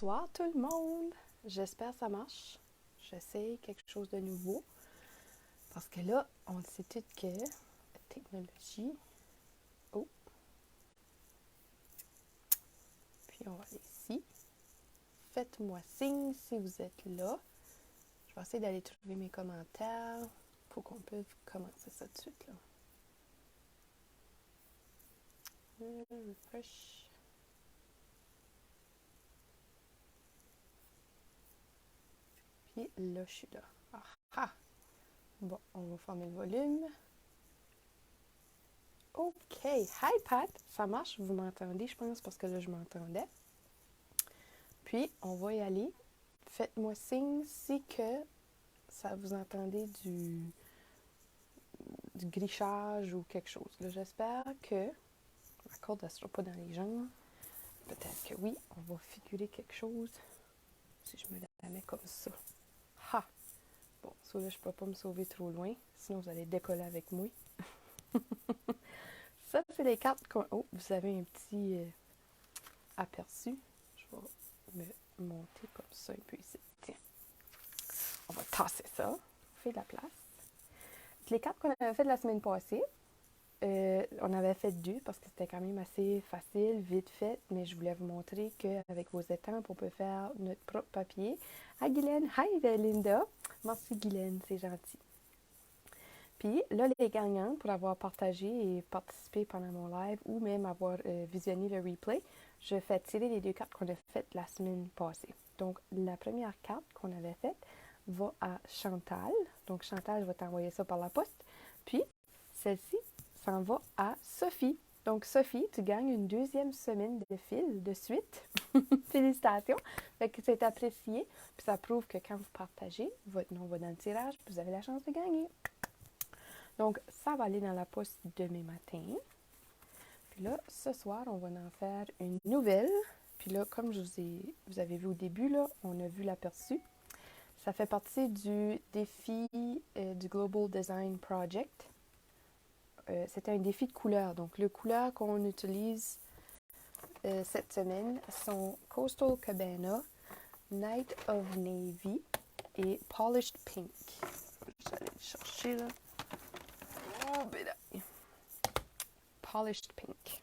Bonsoir tout le monde! J'espère que ça marche. J'essaye quelque chose de nouveau. Parce que là, on sait tout que la technologie... Oh! Puis on va aller ici. Faites-moi signe si vous êtes là. Je vais essayer d'aller trouver mes commentaires pour qu'on puisse commencer ça tout de suite. Là. Refresh. Puis là, je suis là. Ah ah! Bon, on va fermer le volume. OK. Hi Pat! Ça marche? Vous m'entendez, je pense, parce que là, je m'entendais. Puis, on va y aller. Faites-moi signe si que ça vous entendez du grichage ou quelque chose. Là, j'espère que la corde ne sera pas dans les jambes. Peut-être que oui, on va figurer quelque chose si je me la mets comme ça. Ha! Bon, ça là, je ne peux pas me sauver trop loin, sinon vous allez décoller avec moi. Ça, c'est les cartes qu'on... Oh, vous avez un petit aperçu. Je vais me monter comme ça un peu ici. Tiens. On va tasser ça. On fait de la place. Les cartes qu'on avait faites la semaine passée, on avait fait 2 parce que c'était quand même assez facile, vite fait, mais je voulais vous montrer qu'avec vos étampes, on peut faire notre propre papier. Hi Guylaine! Hi Linda! Merci Guylaine, c'est gentil. Puis là, les gagnants, pour avoir partagé et participé pendant mon live ou même avoir visionné le replay, je fais tirer les 2 cartes qu'on a faites la semaine passée. Donc, la première carte qu'on avait faite va à Chantal. Donc, Chantal, je vais t'envoyer ça par la poste. Puis, celle-ci s'en va à Sophie. Donc, Sophie, tu gagnes une 2e semaine de fil de suite. Félicitations! Fait que c'est apprécié. Puis, ça prouve que quand vous partagez, votre nom va dans le tirage, puis vous avez la chance de gagner. Donc, ça va aller dans la poste demain matin. Puis là, ce soir, on va en faire une nouvelle. Puis là, comme vous avez vu au début, là, on a vu l'aperçu. Ça fait partie du défi du Global Design Project. C'était un défi de couleurs. Donc, les couleurs qu'on utilise cette semaine sont Coastal Cabana, Night of Navy et Polished Pink. Je vais aller le chercher là. Oh, ben là. Polished Pink.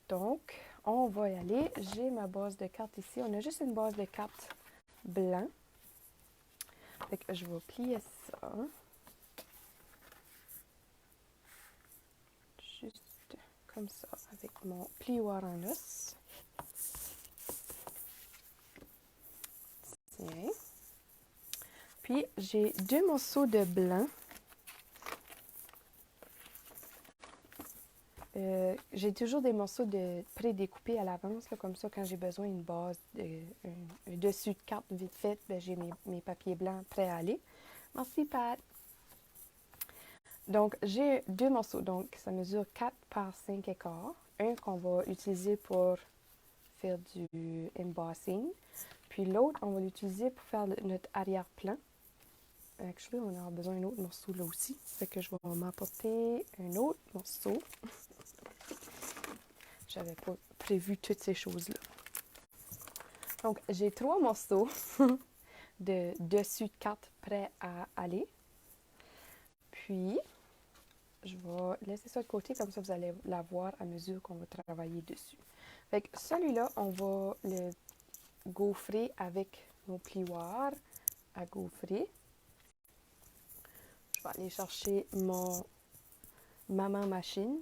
Donc, on va y aller. J'ai ma base de cartes ici. On a juste une base de cartes blanc. Fait que je vais plier ça. Juste comme ça, avec mon plioir en os. Tiens. Puis, j'ai 2 morceaux de blanc. J'ai toujours des morceaux de pré-découpés à l'avance, comme ça, quand j'ai besoin d'une base, un dessus de carte vite fait, ben, j'ai mes papiers blancs prêts à aller. Merci, Pat! Donc, j'ai 2 morceaux. Donc, ça mesure 4 par 5 écarts. Un qu'on va utiliser pour faire du embossing. Puis l'autre, on va l'utiliser pour faire notre arrière-plan. Actually, on aura besoin d'un autre morceau là aussi. Fait que je vais m'apporter un autre morceau. J'avais pas prévu toutes ces choses-là. Donc, j'ai 3 morceaux de dessus de carte prêts à aller. Puis, je vais laisser ça de côté, comme ça vous allez la voir à mesure qu'on va travailler dessus. Fait que celui-là, on va le gaufrer avec nos plioirs à gaufrer. Je vais aller chercher mon maman machine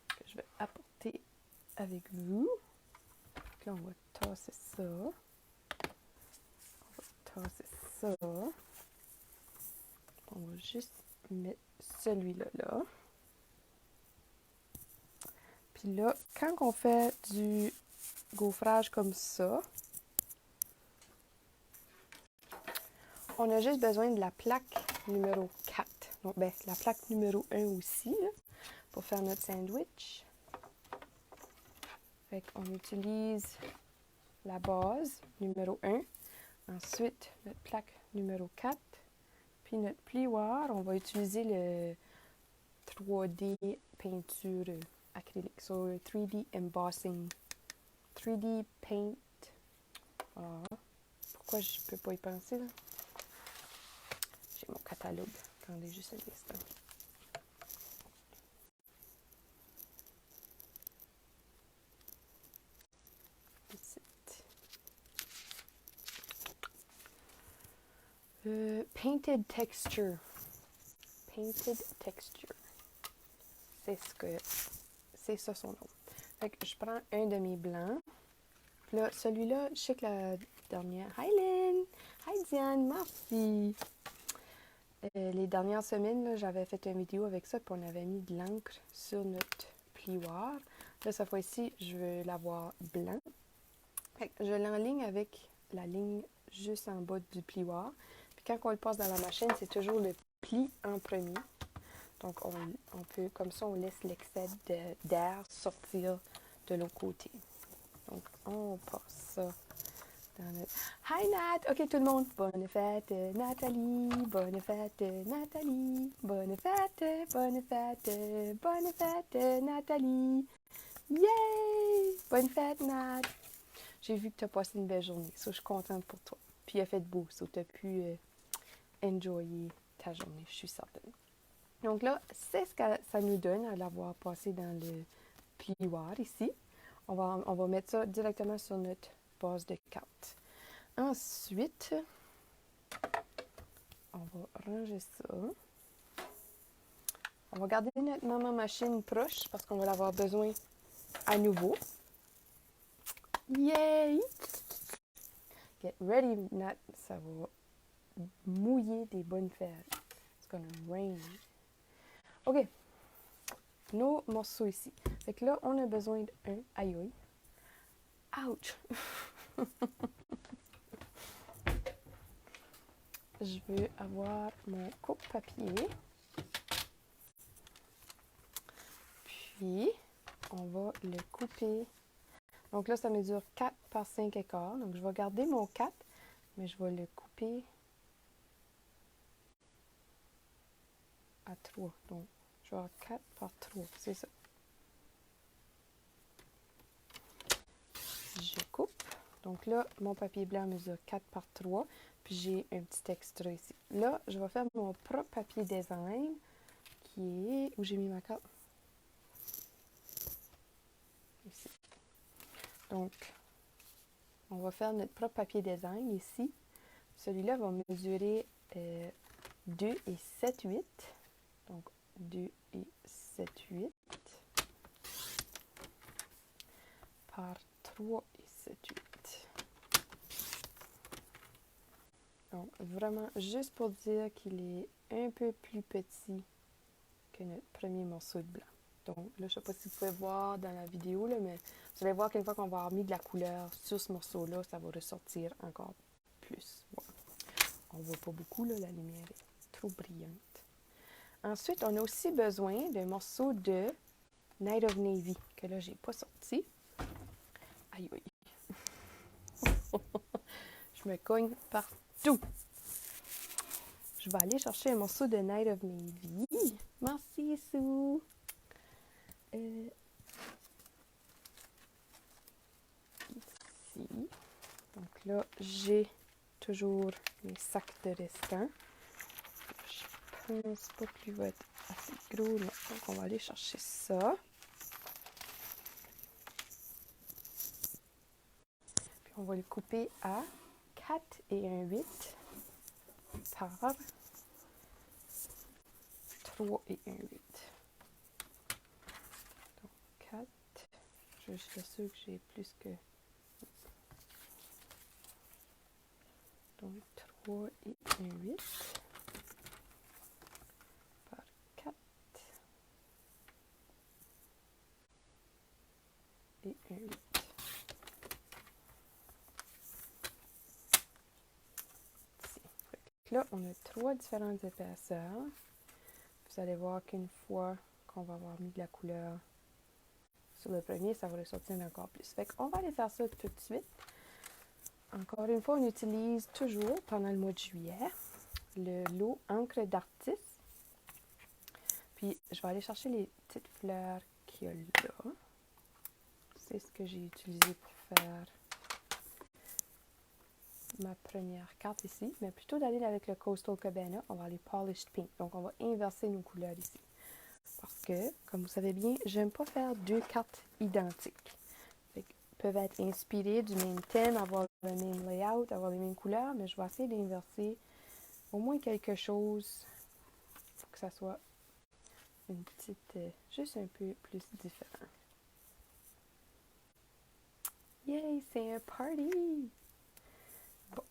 que je vais apporter avec vous. Donc là, on va tasser ça. On va tasser ça. On va juste mettre celui-là là. Puis là, quand on fait du gaufrage comme ça, on a juste besoin de la plaque numéro 4. Donc, ben, la plaque numéro 1 aussi, là, pour faire notre sandwich. Fait qu'on utilise la base numéro 1. Ensuite, notre plaque numéro 4. Puis notre plioir, on va utiliser le 3D peinture acrylique. So, 3D embossing 3D Paint. Voilà. Pourquoi je peux pas y penser, là? J'ai mon catalogue. Attendez juste un instant. Painted Texture. Painted Texture. C'est ça son nom. Fait que je prends un de mes blancs. Puis là, celui-là, je sais que la dernière... Hi Lynn! Hi Diane! Merci! Les dernières semaines, j'avais fait une vidéo avec ça, puis on avait mis de l'encre sur notre plioir. Là, cette fois-ci, je veux l'avoir blanc. Fait que je l'enligne avec la ligne juste en bas du plioir. Puis quand on le passe dans la machine, c'est toujours le pli en premier. Donc, on peut, comme ça, on laisse l'excès d'air sortir de l'autre côté. Donc, on passe ça dans notre... Hi Nat! OK, tout le monde! Bonne fête, Nathalie! Bonne fête, Nathalie! Bonne fête, bonne fête, bonne fête, Nathalie! Yay! Bonne fête, Nat! J'ai vu que tu as passé une belle journée. Ça, je suis contente pour toi. Puis, il a fait beau, ça. Tu as pu enjoyer ta journée, je suis certaine. Donc là, c'est ce que ça nous donne à l'avoir passé dans le plioir ici. On va mettre ça directement sur notre base de carte. Ensuite, on va ranger ça. On va garder notre maman machine proche parce qu'on va l'avoir besoin à nouveau. Yay! Get ready, Nat. Ça va mouiller des bonnes fêtes. It's gonna rain. OK. Nos morceaux ici. Fait que là, on a besoin d'un... Aïe, aïe. Ouch! Je veux avoir mon coupe-papier. Puis, on va le couper. Donc là, ça mesure 4 par 5 écarts. Donc, je vais garder mon 4, mais je vais le couper à 3. Donc, je vais avoir 4 par 3. C'est ça. Je coupe. Donc là, mon papier blanc mesure 4 par 3. Puis j'ai un petit extra ici. Là, je vais faire mon propre papier design qui est... Où j'ai mis ma carte? Ici. Donc, on va faire notre propre papier design ici. Celui-là va mesurer 2 et 7, 8. Donc, 2 et 7, 8 par 3 et 7, 8. Donc, vraiment, juste pour dire qu'il est un peu plus petit que notre premier morceau de blanc. Donc, là, je ne sais pas si vous pouvez voir dans la vidéo, là, mais vous allez voir qu'une fois qu'on va avoir mis de la couleur sur ce morceau-là, ça va ressortir encore plus. Voilà. On ne voit pas beaucoup, là, la lumière est trop brillante. Ensuite, on a aussi besoin d'un morceau de Night of Navy, que là, je n'ai pas sorti. Aïe, aïe. Je me cogne partout. Je vais aller chercher un morceau de Night of Navy. Merci, Sue. Ici. Donc là, j'ai toujours mes sacs de restants. Je pense pas qu'il va être assez gros. Non. Donc, on va aller chercher ça. Puis, on va le couper à 4 et 1 8 par 3 et 1 8. Donc, 4. Je suis sûre que j'ai plus que... Donc, 3 et 1 8 par 4 et 1 8. Là, on a 3 différentes épaisseurs. Vous allez voir qu'une fois qu'on va avoir mis de la couleur sur le premier, ça va ressortir encore plus. Fait qu'on va aller faire ça tout de suite. Encore une fois, on utilise toujours, pendant le mois de juillet, le lot encre d'artiste. Puis, je vais aller chercher les petites fleurs qu'il y a là. C'est ce que j'ai utilisé pour faire ma première carte ici, mais plutôt d'aller avec le Coastal Cabana, on va aller Polished Pink. Donc, on va inverser nos couleurs ici. Parce que, comme vous savez bien, j'aime pas faire deux cartes identiques. Elles peuvent être inspirées du même thème, avoir le même layout, avoir les mêmes couleurs, mais je vais essayer d'inverser au moins quelque chose pour que ça soit une petite, juste un peu plus différent. Yay, c'est un party! Bon,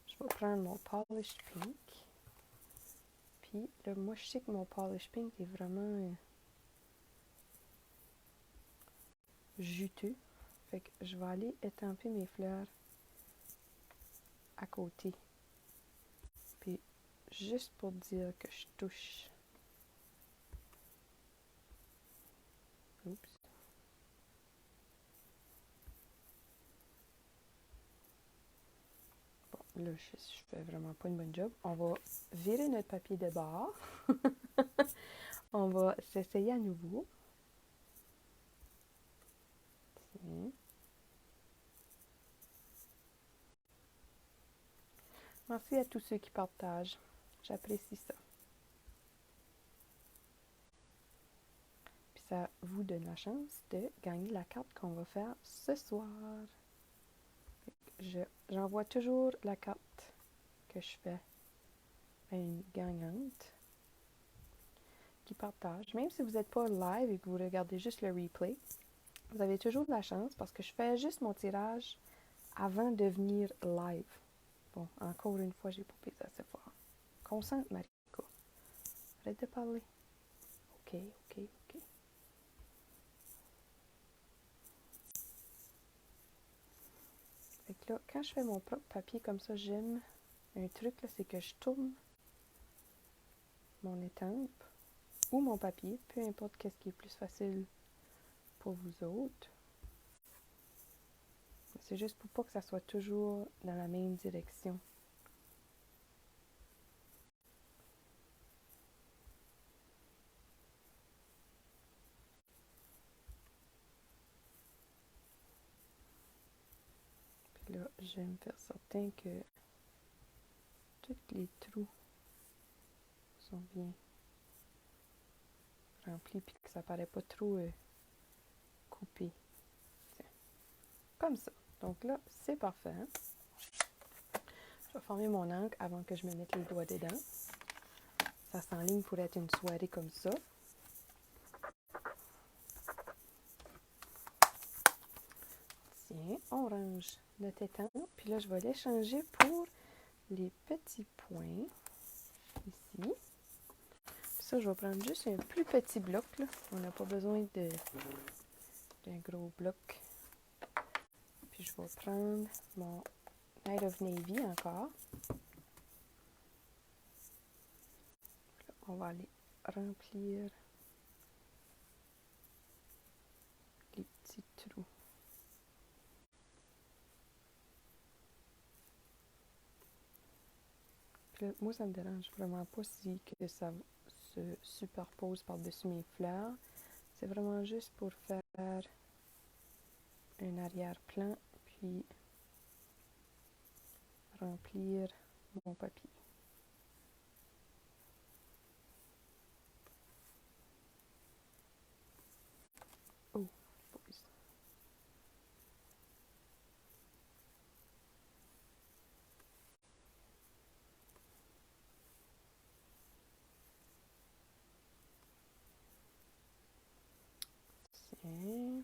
je vais prendre mon Polished Pink. Puis là, moi, je sais que mon Polished Pink est vraiment juteux. Fait que je vais aller étamper mes fleurs à côté. Puis, juste pour dire que je touche. Oups. Bon, là, je fais vraiment pas une bonne job. On va virer notre papier de bord. On va s'essayer à nouveau. Tiens. Merci à tous ceux qui partagent. J'apprécie ça. Puis ça vous donne la chance de gagner la carte qu'on va faire ce soir. J'envoie toujours la carte que je fais à une gagnante qui partage. Même si vous n'êtes pas live et que vous regardez juste le replay, vous avez toujours de la chance parce que je fais juste mon tirage avant de venir live. Bon, encore une fois, j'ai pas pesé assez fort. Concentre, Mariko. Arrête de parler. Ok, ok, ok. Fait que là, quand je fais mon propre papier comme ça, j'aime un truc, là, c'est que je tourne mon étampe ou mon papier, peu importe qu'est-ce qui est plus facile pour vous autres. C'est juste pour pas que ça soit toujours dans la même direction. Puis là, je vais me faire certain que tous les trous sont bien remplis puis que ça paraît pas trop coupé. Tiens. Comme ça. Donc là, c'est parfait. Hein? Je vais former mon encre avant que je me mette les doigts dedans. Ça s'enligne pour être une soirée comme ça. Tiens, on range notre étampe. Puis là, je vais l'échanger pour les petits points. Ici. Puis ça, je vais prendre juste un plus petit bloc. Là. On n'a pas besoin d'un gros bloc. Puis je vais prendre mon Night of Navy encore. Là, on va aller remplir les petits trous. Puis là, moi, ça me dérange vraiment pas si que ça se superpose par-dessus mes fleurs. C'est vraiment juste pour faire un arrière-plan, puis remplir mon papier. Oh, pause. Tiens.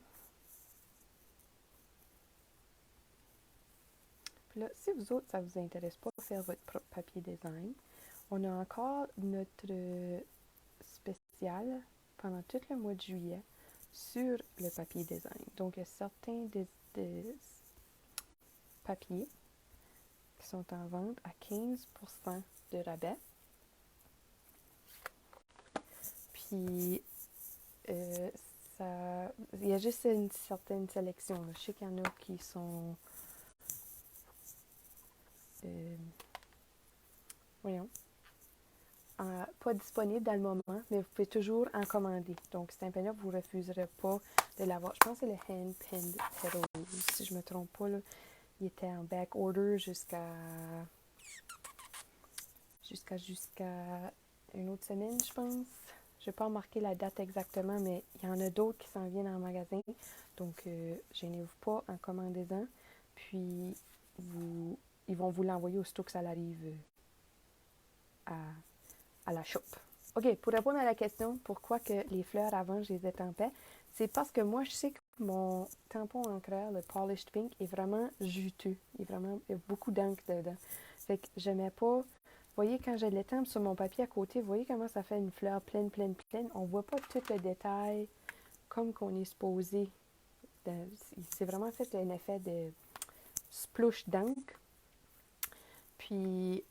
Puis là, si vous autres, ça vous intéresse pas de faire votre propre papier design, on a encore notre spécial pendant tout le mois de juillet sur le papier design. Donc, il y a certains des papiers qui sont en vente à 15% de rabais. Puis, il y a juste une certaine sélection. Là. Je sais qu'il y en a qui sont... voyons. pas disponible dans le moment, mais vous pouvez toujours en commander. Donc, cet imprimé-là, vous ne refuserez pas de l'avoir. Je pense que c'est le Hand Pinned Petals, si je ne me trompe pas. Là. Il était en back order jusqu'à une autre semaine, je pense. Je n'ai pas marqué la date exactement, mais il y en a d'autres qui s'en viennent en magasin. Donc, gênez-vous pas, en commandez-en. Puis, ils vont vous l'envoyer aussitôt que ça arrive à la shop. OK, pour répondre à la question, pourquoi que les fleurs avant, je les étampais, c'est parce que moi, je sais que mon tampon encreur, le Polished Pink, est vraiment juteux. Il y a beaucoup d'encre dedans. Fait que je mets pas... Vous voyez, quand je l'étampe sur mon papier à côté, vous voyez comment ça fait une fleur pleine, pleine, pleine? On voit pas tout le détail comme qu'on est supposé. C'est vraiment fait un effet de splouche d'encre. Puis,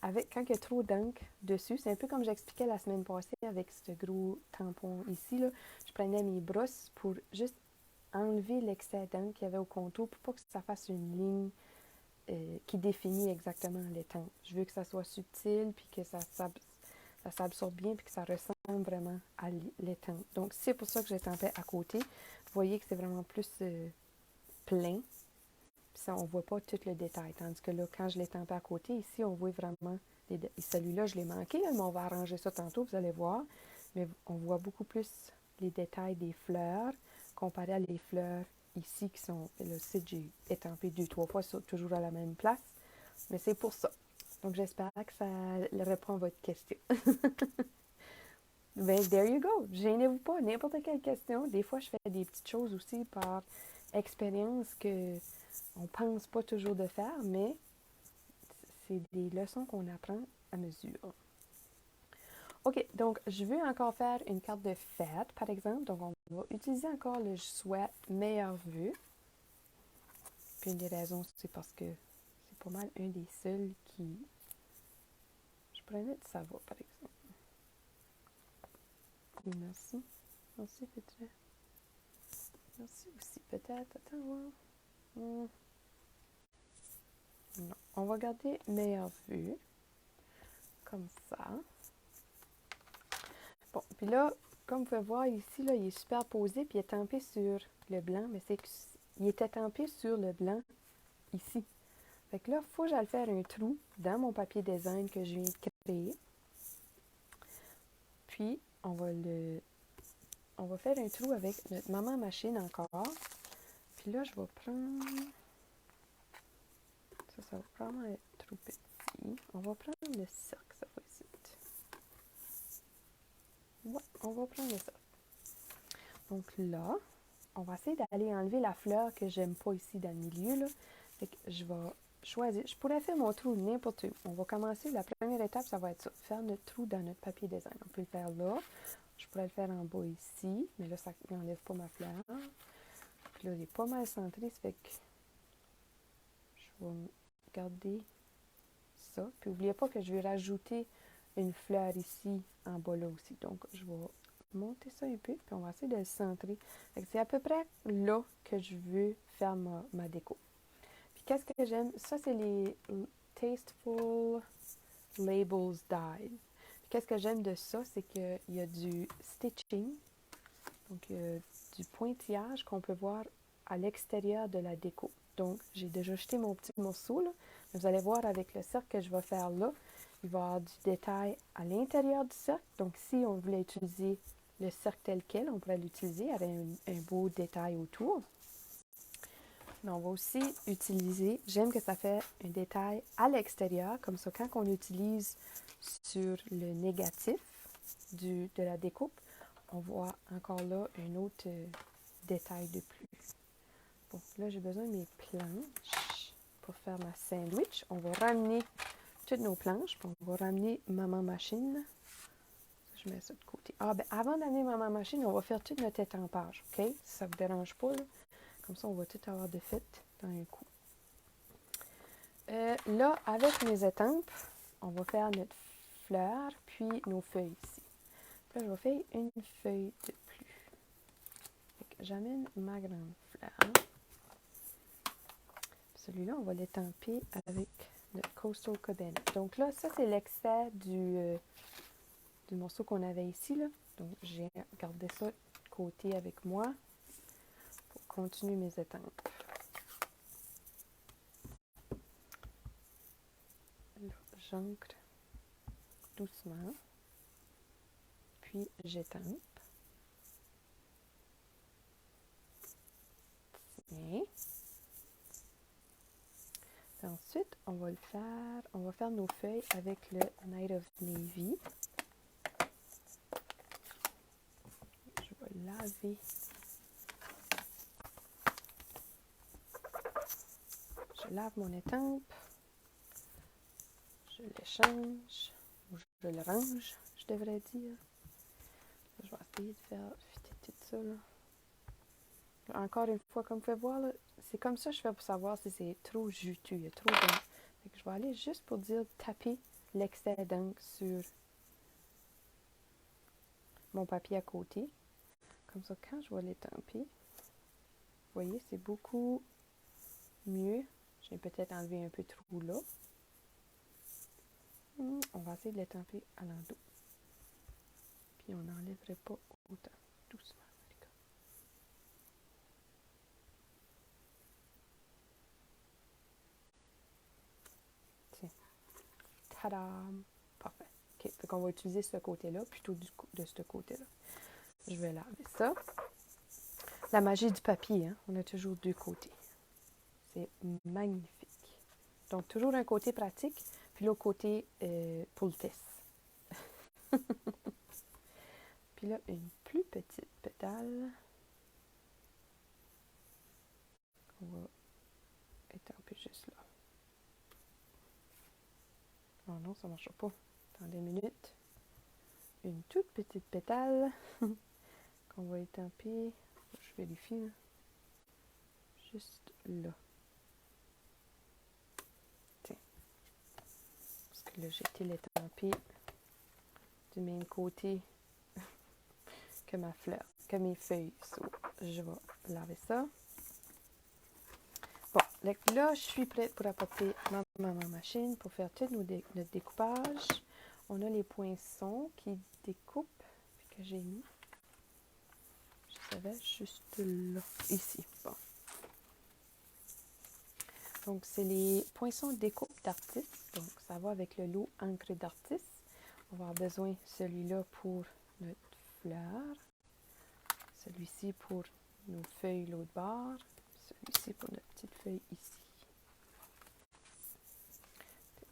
quand il y a trop d'encre dessus, c'est un peu comme j'expliquais la semaine passée avec ce gros tampon ici, là. Je prenais mes brosses pour juste enlever l'excès d'encre qu'il y avait au contour pour pas que ça fasse une ligne qui définit exactement l'étampe. Je veux que ça soit subtil, puis que ça s'absorbe bien, puis que ça ressemble vraiment à l'étampe. Donc, c'est pour ça que j'étampais à côté. Vous voyez que c'est vraiment plus plein. Puis ça, on ne voit pas tout le détail. Tandis que là, quand je l'ai tampé à côté, ici, on voit vraiment... Celui-là, je l'ai manqué, là, mais on va arranger ça tantôt, vous allez voir. Mais on voit beaucoup plus les détails des fleurs comparé à les fleurs ici qui sont... Le site, j'ai étampé 2-3 fois, toujours à la même place. Mais c'est pour ça. Donc, j'espère que ça répond à votre question. Ben, there you go. Gênez-vous pas. N'importe quelle question. Des fois, je fais des petites choses aussi par expérience que on pense pas toujours de faire, mais c'est des leçons qu'on apprend à mesure. OK, donc je veux encore faire une carte de fête, par exemple. Donc, on va utiliser encore le souhait meilleure vue. Puis une des raisons, c'est parce que c'est pas mal un des seuls qui... Je pourrais mettre ça va, par exemple. Et merci. Merci, peut-être. Merci aussi, peut-être. Attends, voir. Non, on va garder meilleure vue. Comme ça. Bon, puis là, comme vous pouvez voir ici, là, il est superposé, puis il est tampé sur le blanc, mais c'est qu'il était tampé sur le blanc ici. Fait que là, il faut que j'aille faire un trou dans mon papier design que je viens de créer. Puis, on va faire un trou avec notre maman machine encore. Puis là, je vais prendre... Ça va probablement être trop petit. On va prendre le cercle, ça va ici. Ouais, on va prendre le cercle. Donc là, on va essayer d'aller enlever la fleur que j'aime pas ici dans le milieu, là. Fait que je vais choisir. Je pourrais faire mon trou n'importe où. On va commencer. La première étape, ça va être ça. Faire notre trou dans notre papier design. On peut le faire là. Je pourrais le faire en bas ici. Mais là, ça n'enlève pas ma fleur. Puis là, il est pas mal centré. Ça fait que je vais garder ça. Puis n'oubliez pas que je vais rajouter une fleur ici en bas là aussi. Donc, je vais monter ça un peu, puis on va essayer de le centrer. C'est à peu près là que je veux faire ma déco. Puis qu'est-ce que j'aime? Ça, c'est les Tasteful Labels Dies. Puis qu'est-ce que j'aime de ça? C'est qu'il y a du stitching, donc du pointillage qu'on peut voir à l'extérieur de la déco. Donc, j'ai déjà jeté mon petit morceau, là. Vous allez voir avec le cercle que je vais faire là, il va y avoir du détail à l'intérieur du cercle. Donc, si on voulait utiliser le cercle tel quel, on pourrait l'utiliser avec un beau détail autour. Mais on va aussi utiliser, j'aime que ça fait un détail à l'extérieur, comme ça quand on l'utilise sur le négatif de la découpe, on voit encore là un autre détail de plus. Bon, là j'ai besoin de mes planches pour faire ma sandwich. On va ramener toutes nos planches, puis on va ramener maman machine. Je mets ça de côté. Ah, ben avant d'amener maman machine, on va faire tout notre étampage, OK? Si ça ne vous dérange pas, là. Comme ça, on va tout avoir de fait dans un coup. Là, avec mes étampes, on va faire notre fleur, puis nos feuilles ici. Puis là, je vais faire une feuille de plus. J'amène ma grande fleur. Celui-là, on va l'étamper avec notre Coastal Cabana. Donc là, ça, c'est l'extrait du morceau qu'on avait ici, là. Donc, j'ai gardé ça de côté avec moi pour continuer mes étampes. Là, j'ancre doucement. Puis, j'étampe. Tiens. Puis ensuite, on va faire nos feuilles avec le Night of Navy. Je vais laver. Je lave mon étampe. Je l'échange. Ou je le range, je devrais dire. Je vais essayer de faire fitter tout ça, là. Encore une fois, comme vous pouvez voir, c'est comme ça que je fais pour savoir si c'est trop juteux, il y a trop d'encre. Je vais aller juste pour dire taper l'excès d'encre sur mon papier à côté. Comme ça, quand je vais l'étamper, vous voyez, c'est beaucoup mieux. J'ai peut-être enlevé un peu trop là. On va essayer de l'étamper à l'endos. Puis on n'enlèverait pas autant, doucement. Tadam! Parfait. OK, donc on va utiliser ce côté-là plutôt de ce côté-là. Je vais laver ça. La magie du papier, hein? On a toujours deux côtés. C'est magnifique. Donc, toujours un côté pratique, puis l'autre côté pour le test. Puis là, une plus petite pétale. On va étamper juste là. Oh non, ça ne marche pas. Attendez une minute. Une toute petite pétale qu'on va étamper. Je vérifie. Là. Juste là. Tiens. Parce que là, j'ai été l'étamper du même côté que ma fleur, que mes feuilles. So, je vais laver ça. Bon, là, je suis prête pour apporter ma machine pour faire tout notre découpage. On a les poinçons qui découpent, puis que j'ai mis. Je savais juste là, ici. Bon. Donc, c'est les poinçons découpe d'artiste. Donc, ça va avec le lot encre d'artiste. On va avoir besoin de celui-là pour notre fleur. Celui-ci pour nos feuilles l'autre bord. Celui-ci pour notre petite feuille ici.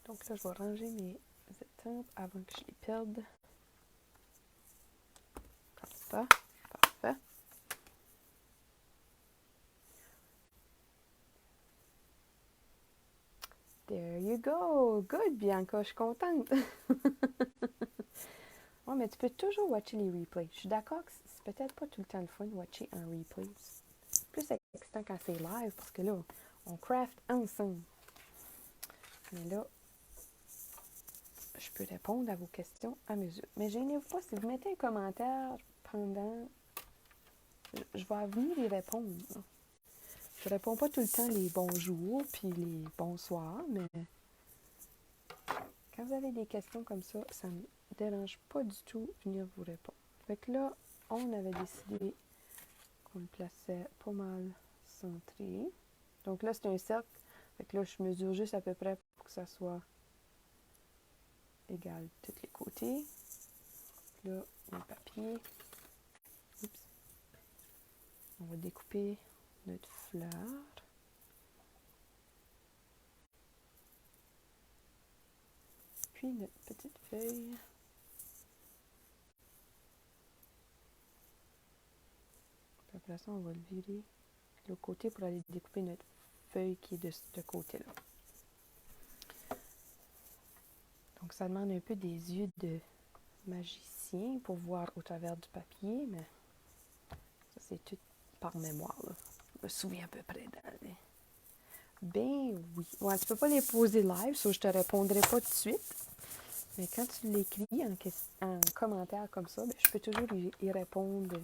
Donc là, je vais ranger mes étampes avant que je les perde. Comme ça. Parfait. There you go. Good, Bianca. Je suis contente. Ouais, mais tu peux toujours watcher les replays. Je suis d'accord que c'est peut-être pas tout le temps le fun de watcher un replay. C'est plus excitant quand c'est live parce que là, on craft ensemble. Mais là, je peux répondre à vos questions à mesure. Mais gênez-vous pas, si vous mettez un commentaire pendant... Je vais venir y répondre. Là. Je réponds pas tout le temps les bonjours puis les bonsoirs, mais quand vous avez des questions comme ça me dérange pas du tout de venir vous répondre. Fait que là, on avait décidé qu'on le plaçait pas mal centré. Donc là, c'est un cercle. Fait que là, je mesure juste à peu près pour que ça soit égal de tous les côtés. Là, le papier. Oups. On va découper notre fleur. Puis notre petite feuille. Puis après ça, on va le virer de l'autre côté pour aller découper notre feuille qui est de ce côté-là. Donc, ça demande un peu des yeux de magicien pour voir au travers du papier, mais ça, c'est tout par mémoire. Là. Je me souviens à peu près d'aller. Ben oui. Ouais, tu peux pas les poser live, so je te répondrai pas tout de suite. Mais quand tu l'écris en commentaire comme ça, ben, je peux toujours y répondre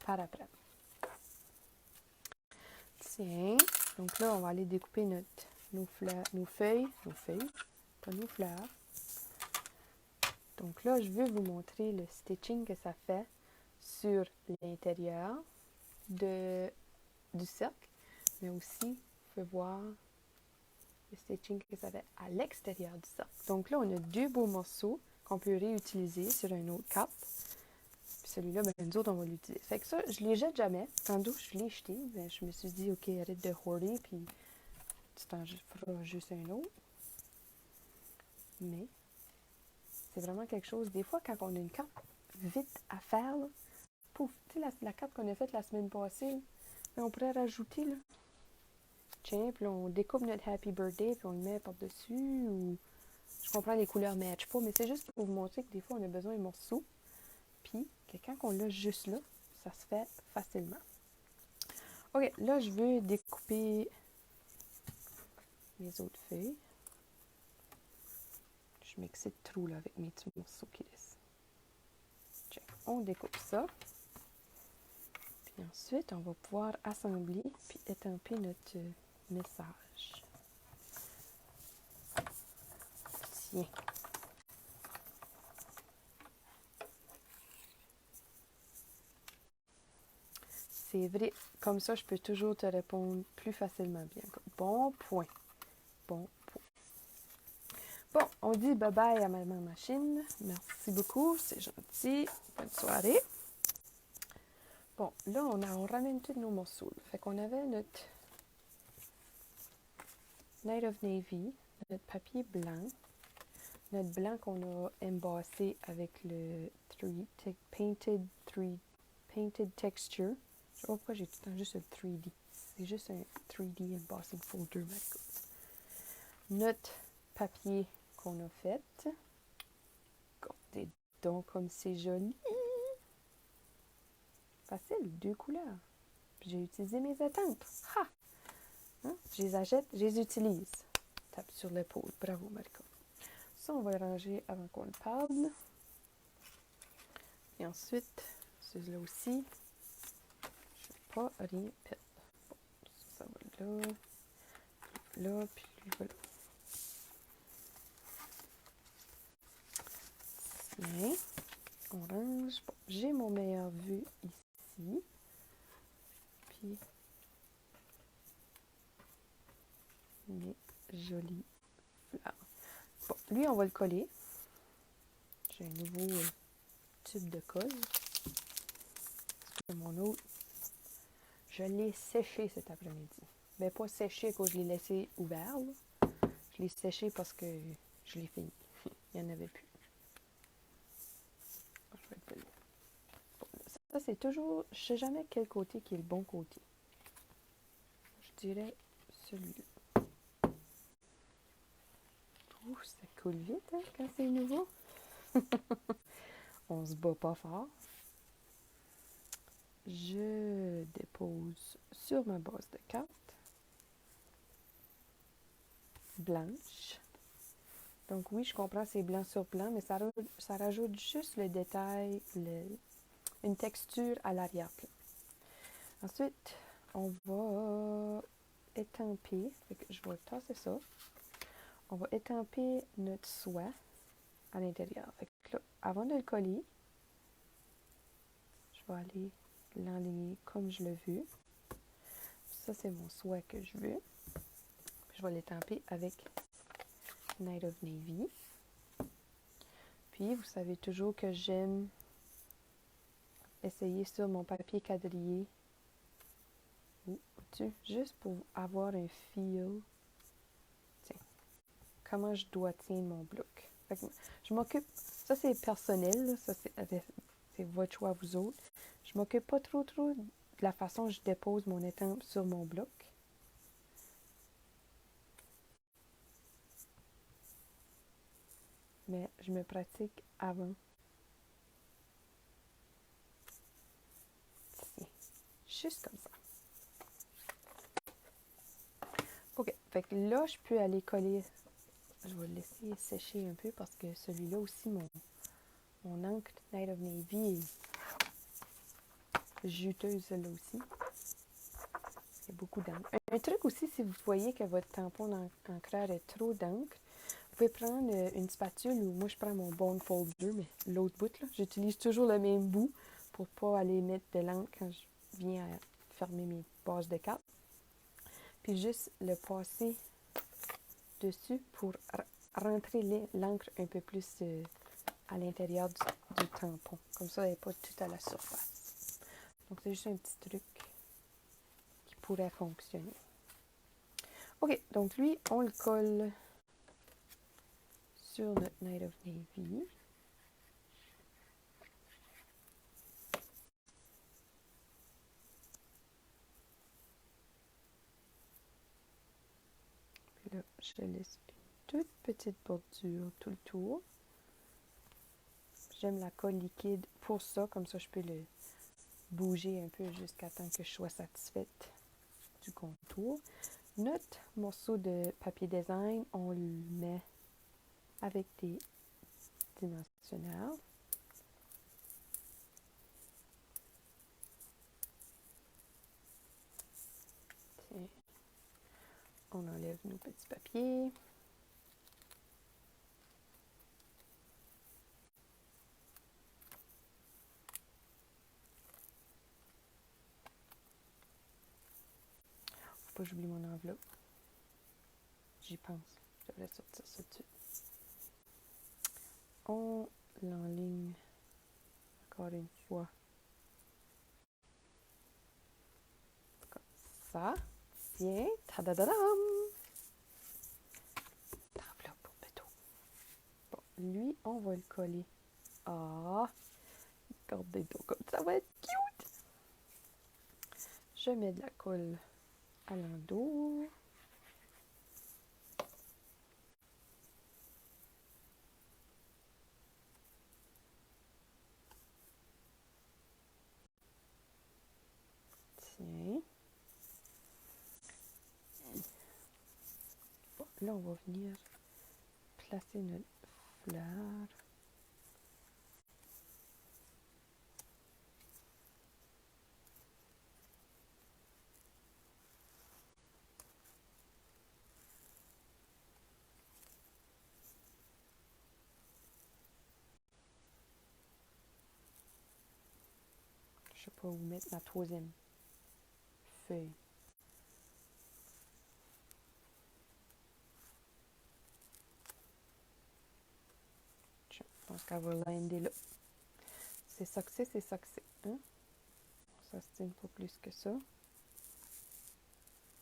par après. Tiens. Donc là, on va aller découper notre nos feuilles, pas nos fleurs. Donc là, je veux vous montrer le stitching que ça fait sur l'intérieur du cercle, mais aussi, vous pouvez voir le stitching que ça fait à l'extérieur du cercle. Donc là, on a deux beaux morceaux qu'on peut réutiliser sur une autre carte. Puis celui-là, ben, nous autres, on va l'utiliser. Fait que ça, je les jette jamais. Tantôt, je l'ai jeté, ben, je me suis dit, OK, arrête de hoarder, puis tu t'en feras juste un autre. Mais c'est vraiment quelque chose, des fois, quand on a une carte vite à faire, là, pouf, tu sais, la carte qu'on a faite la semaine passée, là, ben, on pourrait rajouter, là. Tiens, puis on découpe notre Happy Birthday, puis on le met par-dessus, ou... Je comprends, les couleurs ne matchent pas, mais c'est juste pour vous montrer que des fois, on a besoin d'un morceau, puis que quand on l'a juste là, ça se fait facilement. OK, là, je veux découper mes autres feuilles. Je m'excite trop, là, avec mes petits morceaux qui restent. Tiens, on découpe ça. Puis ensuite, on va pouvoir assembler puis étamper notre message. Tiens. C'est vrai, comme ça, je peux toujours te répondre plus facilement bien. Bon point. Bon point. Bon, on dit bye-bye à Maman Machine. Merci beaucoup, c'est gentil. Bonne soirée. Bon, là, on ramène tous nos morceaux. Fait qu'on avait notre Night of Navy, notre papier blanc, notre blanc qu'on a embossé avec le painted texture. Je sais pas pourquoi j'ai tout le temps juste le 3D. C'est juste un 3D embossing folder. Notre papier qu'on a fait. Regardez donc comme c'est joli. Facile, 2 couleurs. Puis j'ai utilisé mes étampes. Ha! Hein? Je les achète, je les utilise. Tape sur l'épaule. Bravo, Marco. Ça, on va le ranger avant qu'on le parle. Et ensuite, celui-là aussi. Je ne vais pas rien perdre. Bon, ça va là. Là, puis lui, voilà. Tiens, orange. Bon, j'ai mon meilleur vue ici. Puis, mes jolies fleurs. Bon, lui, on va le coller. J'ai un nouveau tube de colle. Parce que mon autre, je l'ai séché cet après-midi. Mais pas séché à cause je l'ai laissé ouvert. Là. Je l'ai séché parce que je l'ai fini. Il n'y en avait plus. Je vais le coller. Bon, ça, c'est toujours... Je ne sais jamais quel côté qui est le bon côté. Je dirais celui-là. Ouh, ça coule vite hein, quand c'est nouveau. On se bat pas fort. Je dépose sur ma base de cartes blanche. Donc oui, je comprends, c'est blanc sur blanc, mais ça rajoute juste le détail, une texture à l'arrière-plan. Ensuite, on va étamper, je vais tasser ça. On va étamper notre soie à l'intérieur. Avant de le coller, je vais aller l'enligner comme je le veux. Ça, c'est mon soie que je veux. Je vais l'étamper avec Night of Navy. Puis, vous savez toujours que j'aime essayer sur mon papier quadrillé. Juste pour avoir un feel. Tiens, comment je dois tenir mon bloc. Je m'occupe, ça c'est personnel, là, ça c'est votre choix vous autres. Je m'occupe pas trop de la façon dont je dépose mon étampe sur mon bloc. Mais je me pratique avant. Tiens, juste comme ça. OK, fait que là, je peux aller coller. Je vais le laisser sécher un peu parce que celui-là aussi, mon encre Night of Navy est juteuse, celle-là aussi. Il y a beaucoup d'encre. Un truc aussi, si vous voyez que votre tampon d'encreur est trop d'encre, vous pouvez prendre une spatule ou moi je prends mon bone folder, mais l'autre bout, là, j'utilise toujours le même bout pour pas aller mettre de l'encre quand je viens à fermer mes pages de cartes. Puis juste le passer dessus pour rentrer l'encre un peu plus à l'intérieur du tampon. Comme ça, elle n'est pas tout à la surface. Donc, c'est juste un petit truc qui pourrait fonctionner. OK, donc lui, on le colle sur notre Night of Navy. Puis là, je laisse une toute petite bordure tout le tour. J'aime la colle liquide pour ça, comme ça je peux le bouger un peu jusqu'à temps que je sois satisfaite du contour. Notre morceau de papier design, on le met avec des dimensionneurs. Tiens. On enlève nos petits papiers. Faut pas que j'oublie mon enveloppe. J'y pense. Je devrais sortir ça dessus. On l'enligne encore une fois. Comme ça. Tiens. Tadadadam! L'enveloppe pour Beto. Bon, lui, on va le coller. Ah! Regardez donc comme ça va être cute! Je mets de la colle à l'endos. Tiens. Bon, là, on va venir placer notre fleur. Je sais pas où mettre ma troisième feuille. Je pense qu'elle va lander là. C'est ça que c'est ça que c'est. Hein? On s'astine pas plus que ça.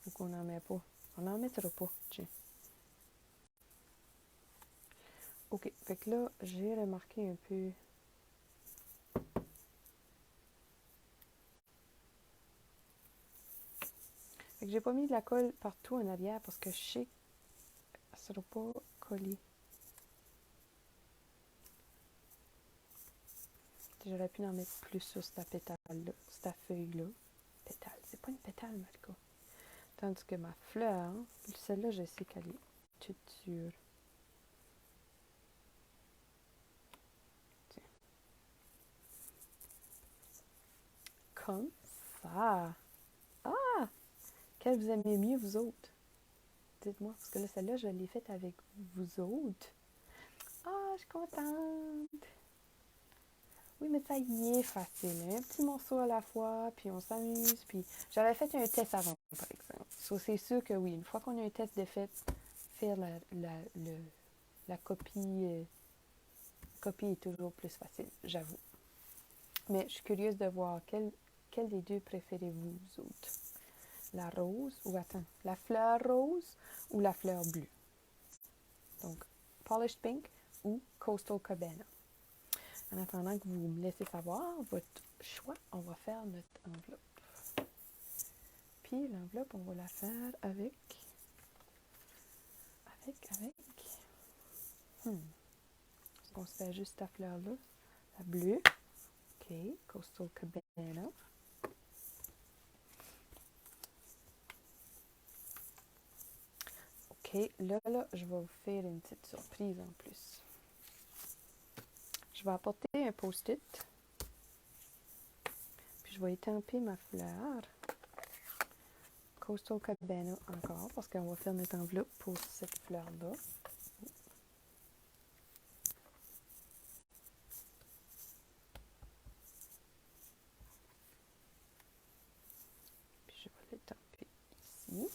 Ou qu'on n'en met pas. On n'en mettra pas. Tiens. OK. Fait que là, j'ai remarqué un peu. Fait que j'ai pas mis de la colle partout en arrière parce que je sais que ça sera pas collé. J'aurais pu en mettre plus sur cette pétale-là, cette feuille-là. Pétale, c'est pas une pétale, Malika. Tandis que ma fleur, celle-là, je sais qu'elle est toute dure. Tiens. Comme ça. Ah! Quelle vous aimez mieux, vous autres? Dites-moi, parce que là, celle-là, je l'ai faite avec vous autres. Ah, je suis contente! Oui, mais ça y est facile. Un petit morceau à la fois, puis on s'amuse. Puis j'avais fait un test avant, par exemple. So, c'est sûr que oui, une fois qu'on a un test de fait, faire la copie, copie est toujours plus facile, j'avoue. Mais je suis curieuse de voir quel des deux préférez-vous, vous autres? La rose, ou attends, la fleur rose ou la fleur bleue? Donc, Polished Pink ou Coastal Cabana. En attendant que vous me laissez savoir votre choix, on va faire notre enveloppe. Puis l'enveloppe, on va la faire avec... Est-ce qu'on se fait juste ta fleur-là? La bleue. OK, Coastal Cabana. OK, là, je vais vous faire une petite surprise en plus. Je vais apporter un post-it. Puis je vais étamper ma fleur Coastal Cabana encore, parce qu'on va faire notre enveloppe pour cette fleur-là. Puis je vais le tamper ici.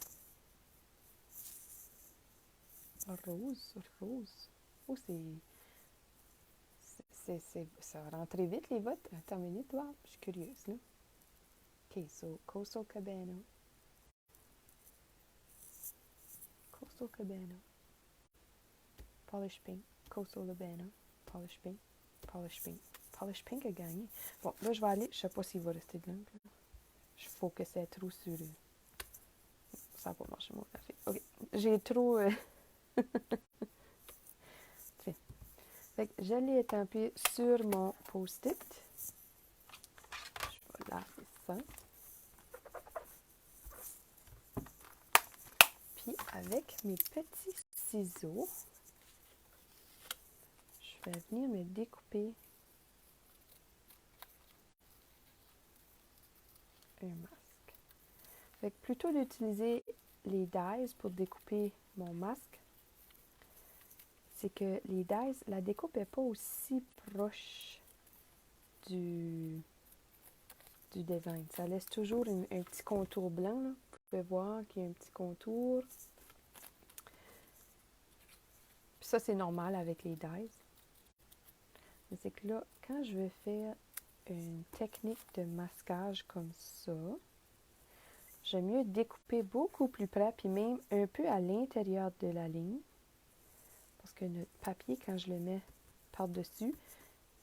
Rose. Oh, ça va rentrer vite, les votes. Attends une minute, voir. Je suis curieuse, là. OK, so, Coastal Cabana. Coastal Cabana. Polish Pink. Coastal Cabana. Polish Pink. Polish Pink. Polish Pink a gagné. Bon, là, je vais aller. Je sais pas s'il va rester de l'encre. Je focusais trop sur... Ça va pas marcher, mon café. OK. J'ai trop... Fait que je l'ai étampé sur mon post-it. Je vais laver ça. Puis avec mes petits ciseaux, je vais venir me découper un masque. Fait que plutôt d'utiliser les dies pour découper mon masque, c'est que les dies, la découpe n'est pas aussi proche du design. Ça laisse toujours un petit contour blanc, là. Vous pouvez voir qu'il y a un petit contour. Puis ça, c'est normal avec les dies. Mais c'est que là, quand je vais faire une technique de masquage comme ça, j'aime mieux découper beaucoup plus près, puis même un peu à l'intérieur de la ligne. Parce que notre papier, quand je le mets par-dessus,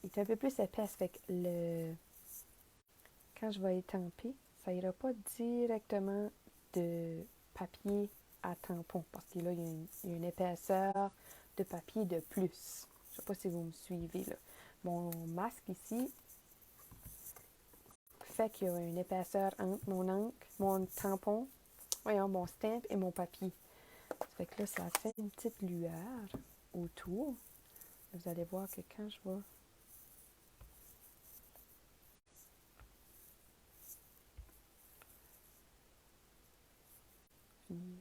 il est un peu plus épais. Fait que quand je vais étamper, ça ira pas directement de papier à tampon. Parce que là, il y a une épaisseur de papier de plus. Je sais pas si vous me suivez, là. Mon masque ici fait qu'il y a une épaisseur entre mon encre, mon tampon, mon stamp et mon papier. Ça fait que là, ça fait une petite lueur autour. Vous allez voir que quand je vais venir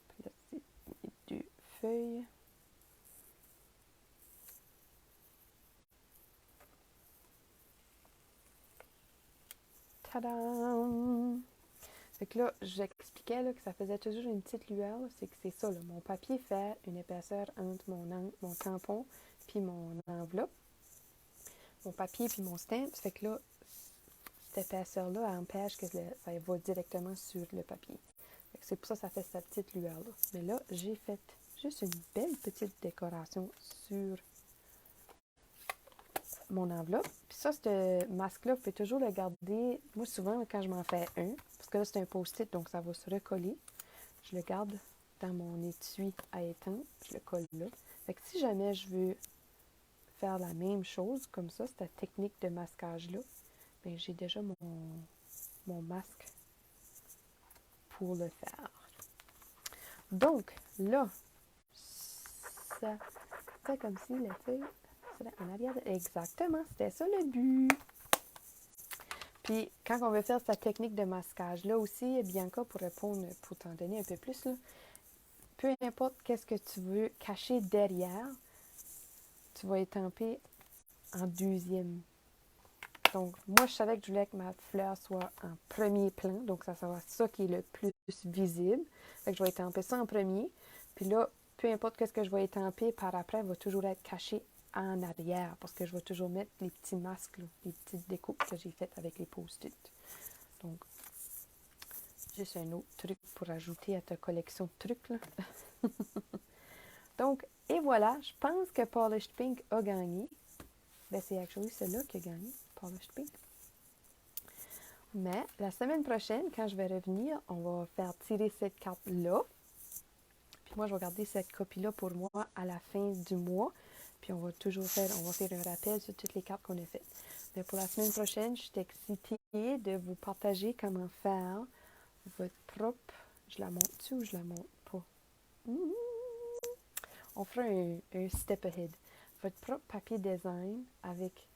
placer mes deux feuilles, tadam! Fait que là, j'expliquais là, que ça faisait toujours une petite lueur. C'est que c'est ça, là. Mon papier fait une épaisseur entre mon tampon puis mon enveloppe. Mon papier puis mon stamp. Ça fait que là, cette épaisseur-là empêche que ça va directement sur le papier. C'est pour ça que ça fait cette petite lueur-là. Mais là, j'ai fait juste une belle petite décoration sur mon enveloppe. Puis ça, ce masque-là, vous pouvez toujours le garder. Moi, souvent, quand je m'en fais un, parce que là, c'est un post-it, donc ça va se recoller, je le garde dans mon étui à étang. Je le colle là. Fait que si jamais je veux faire la même chose, comme ça, cette technique de masquage-là, bien, j'ai déjà mon masque pour le faire. Donc, là, ça fait comme si les feuilles seraient en arrière. Exactement, c'était ça le but. Puis, quand on veut faire cette technique de masquage-là aussi, Bianca, pour répondre, pour t'en donner un peu plus, là, peu importe qu'est-ce que tu veux cacher derrière, tu vas étamper en deuxième. Donc, moi, je savais que je voulais que ma fleur soit en premier plan. Donc, ça sera ça qui est le plus visible. Fait que je vais étamper ça en premier. Puis là, peu importe ce que je vais étamper par après, va toujours être caché en arrière. Parce que je vais toujours mettre les petits masques, là, les petites découpes que j'ai faites avec les post-it. Donc, juste un autre truc pour ajouter à ta collection de trucs, là. Donc, et voilà, je pense que Polished Pink a gagné. Ben, c'est actually celle-là qui a gagné, Polished Pink. Mais la semaine prochaine, quand je vais revenir, on va faire tirer cette carte-là. Puis moi, je vais garder cette copie-là pour moi à la fin du mois. Puis on va faire un rappel sur toutes les cartes qu'on a faites. Mais pour la semaine prochaine, je suis excitée de vous partager comment faire votre propre... Je la monte-tu ou je la monte pas? On fera un step ahead. Votre propre papier design avec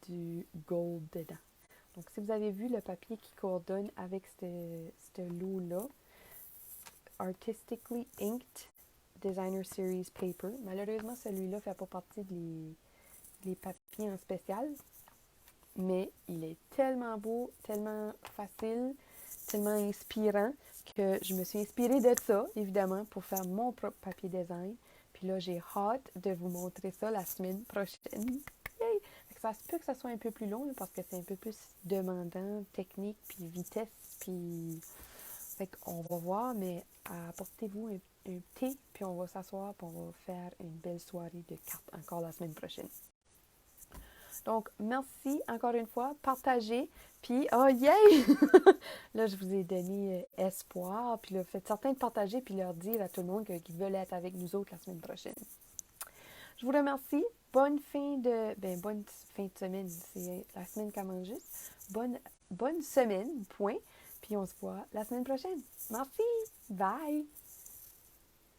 du gold dedans. Donc, si vous avez vu le papier qui coordonne avec ce lot-là, Artistically Inked Designer Series Paper. Malheureusement, celui-là ne fait pas partie des papiers en spécial, mais il est tellement beau, tellement facile, tellement inspirant que je me suis inspirée de ça, évidemment, pour faire mon propre papier design. Puis là, j'ai hâte de vous montrer ça la semaine prochaine. Yay! Ça se peut que ça soit un peu plus long là, parce que c'est un peu plus demandant, technique, puis vitesse, puis... Fait qu'on va voir, mais apportez-vous un thé, puis on va s'asseoir, puis on va faire une belle soirée de cartes encore la semaine prochaine. Donc, merci encore une fois. Partagez. Puis, oh, yay! Là, je vous ai donné espoir. Puis là, faites certain de partager puis leur dire à tout le monde qu'ils veulent être avec nous autres la semaine prochaine. Je vous remercie. Bonne fin de semaine. C'est la semaine commence juste. Bonne semaine, point. Puis on se voit la semaine prochaine. Merci. Bye!